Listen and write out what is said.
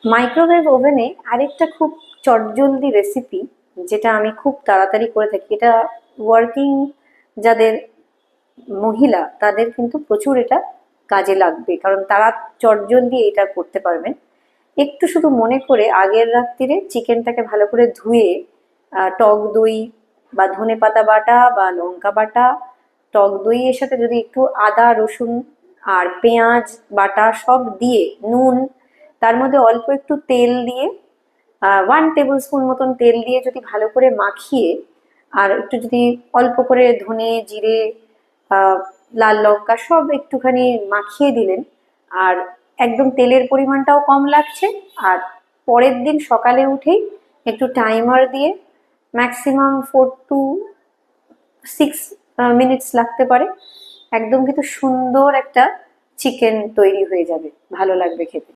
Microwave ওভেনে আরেকটা খুব চটজলদি রেসিপি, যেটা আমি খুব তাড়াতাড়ি করে থাকি, এটা ওয়ার্কিং যাদের মহিলা তাদের কিন্তু প্রচুর এটা কাজে লাগবে, কারণ তারা চটজলদি এটা করতে পারবেন। একটু শুধু মনে করে আগের রাত্রিরে চিকেনটাকে ভালো করে ধুয়ে টক দই বা ধনেপাতা বাটা বা লঙ্কা বাটা, টক দইয়ের সাথে যদি একটু আদা রসুন আর পেঁয়াজ বাটা সব দিয়ে, নুন, তার মধ্যে অল্প একটু তেল দিয়ে 1 টেবিল স্পুন মতন তেল দিয়ে যদি ভালো করে মাখিয়ে, আর একটু যদি অল্প করে ধনে জিরে লাল লঙ্কা সব একটুখানি মাখিয়ে দিলেন, আর একদম তেলের পরিমাণটাও কম লাগছে, আর পরের দিন সকালে উঠেই একটু টাইমার দিয়ে ম্যাক্সিমাম 4 to 6 মিনিটস লাগতে পারে, একদম কিন্তু সুন্দর একটা চিকেন তৈরি হয়ে যাবে, ভালো লাগবে খেতে।